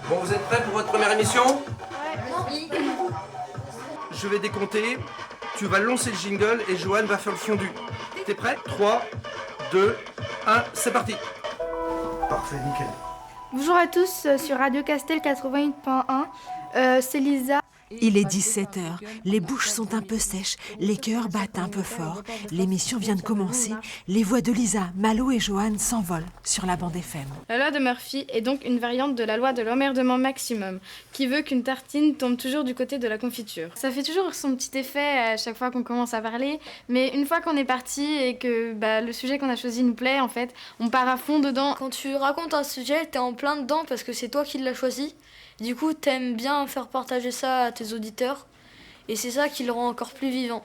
Bon, vous êtes prêts pour votre première émission ? Oui. Je vais décompter, tu vas lancer le jingle et Johan va faire le fondu. T'es prêt ? 3, 2, 1, c'est parti. Parfait, nickel. Bonjour à tous sur Radio Castel 88.1. C'est Lisa. Il est 17h, les bouches sont un peu sèches, les cœurs battent un peu fort. L'émission vient de commencer, les voix de Lisa, Malo et Johan s'envolent sur la bande FM. La loi de Murphy est donc une variante de la loi de l'emmerdement maximum, qui veut qu'une tartine tombe toujours du côté de la confiture. Ça fait toujours son petit effet à chaque fois qu'on commence à parler, mais une fois qu'on est parti et que le sujet qu'on a choisi nous plaît, en fait, on part à fond dedans. Quand tu racontes un sujet, t'es en plein dedans parce que c'est toi qui l'as choisi. Du coup, t'aimes bien faire partager ça à tes auditeurs et c'est ça qui le rend encore plus vivant.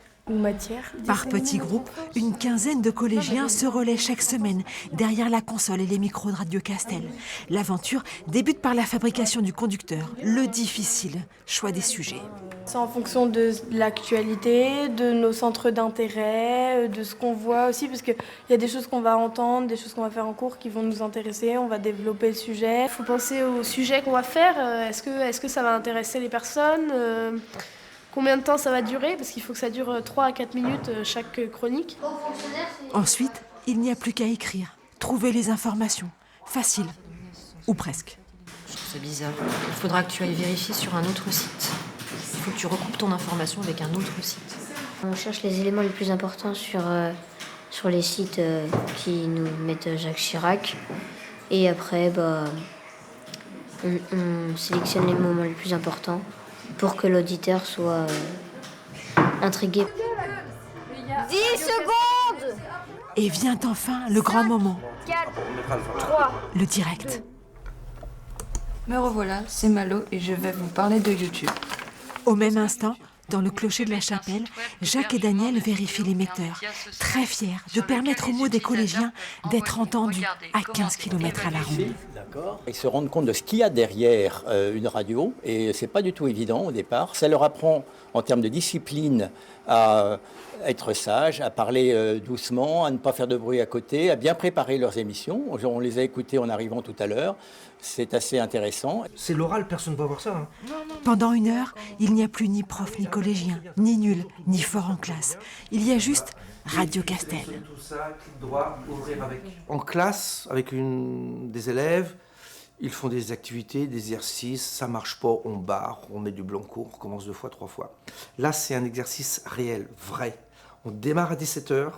Par petits groupes, une quinzaine de collégiens se relaient chaque semaine derrière la console et les micros de Radio Castel. L'aventure débute par la fabrication du conducteur, le difficile choix des sujets. C'est en fonction de l'actualité, de nos centres d'intérêt, de ce qu'on voit aussi, parce qu'il y a des choses qu'on va entendre, des choses qu'on va faire en cours qui vont nous intéresser, on va développer le sujet. Il faut penser au sujet qu'on va faire, est-ce que ça va intéresser les personnes, combien de temps ça va durer, parce qu'il faut que ça dure 3 à 4 minutes chaque chronique. Ensuite, il n'y a plus qu'à écrire, trouver les informations, facile, ou presque. Je trouve ça bizarre, il faudra que tu ailles vérifier sur un autre site. Il faut que tu recoupes ton information avec un autre site. On cherche les éléments les plus importants sur les sites qui nous mettent Jacques Chirac. Et après, on sélectionne les moments les plus importants pour que l'auditeur soit intrigué. 10 secondes. Et vient enfin le grand moment, 4, 3, le direct. Me revoilà, c'est Malo et je vais vous parler de YouTube. Au même instant, dans le clocher de la chapelle, Jacques et Daniel vérifient l'émetteur, très fiers de permettre aux mots des collégiens d'être entendus à 15 km à la ronde. Ils se rendent compte de ce qu'il y a derrière une radio, et c'est pas du tout évident au départ. Ça leur apprend en termes de discipline à être sages, à parler doucement, à ne pas faire de bruit à côté, à bien préparer leurs émissions. On les a écoutés en arrivant tout à l'heure. C'est assez intéressant. C'est l'oral, personne ne va voir ça. Pendant 1 heure, il n'y a plus ni prof, ni collégien, ni nul, ni fort en classe. Il y a juste Radio Castel. Tout ça, clic droit, ouvrir avec. En classe, avec des élèves, ils font des activités, des exercices, ça marche pas, on barre, on met du blanco, on recommence 2 fois, 3 fois. Là, c'est un exercice réel, vrai. On démarre à 17h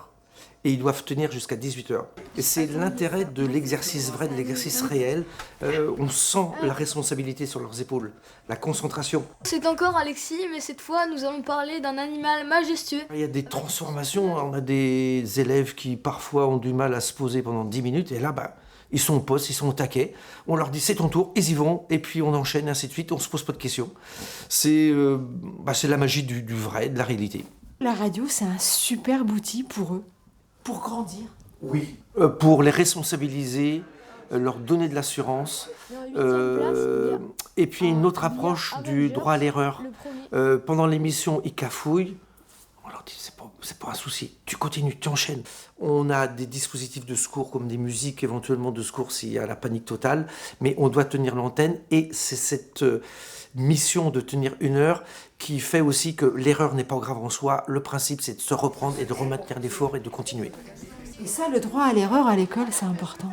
et ils doivent tenir jusqu'à 18h. Et c'est l'intérêt de l'exercice vrai, de l'exercice réel. On sent la responsabilité sur leurs épaules, la concentration. C'est encore Alexis, mais cette fois, nous allons parler d'un animal majestueux. Il y a des transformations, on a des élèves qui parfois ont du mal à se poser pendant 10 minutes et là, ils sont au poste, ils sont au taquet. On leur dit c'est ton tour, ils y vont, et puis on enchaîne, ainsi de suite, on se pose pas de questions. C'est la magie du vrai, de la réalité. La radio, c'est un superbe outil pour eux, pour grandir. Oui. Pour les responsabiliser, leur donner de l'assurance, et puis une autre approche du droit à l'erreur. Pendant l'émission, ils cafouillent, on leur dit c'est pas un souci, tu continues, tu enchaînes. On a des dispositifs de secours comme des musiques éventuellement de secours s'il y a la panique totale, mais on doit tenir l'antenne et c'est cette mission de tenir 1 heure qui fait aussi que l'erreur n'est pas grave en soi. Le principe c'est de se reprendre et de remaintenir l'effort et de continuer. Et ça, le droit à l'erreur à l'école, c'est important.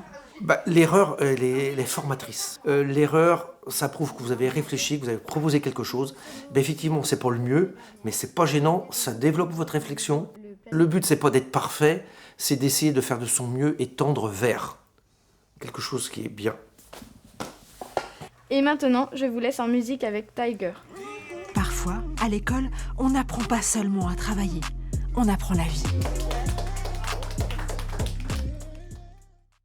L'erreur, elle est formatrice. L'erreur, ça prouve que vous avez réfléchi, que vous avez proposé quelque chose. Effectivement, c'est pour le mieux, mais c'est pas gênant, ça développe votre réflexion. Le but, c'est pas d'être parfait, c'est d'essayer de faire de son mieux et tendre vers quelque chose qui est bien. Et maintenant, je vous laisse en musique avec Tiger. Parfois, à l'école, on n'apprend pas seulement à travailler, on apprend la vie.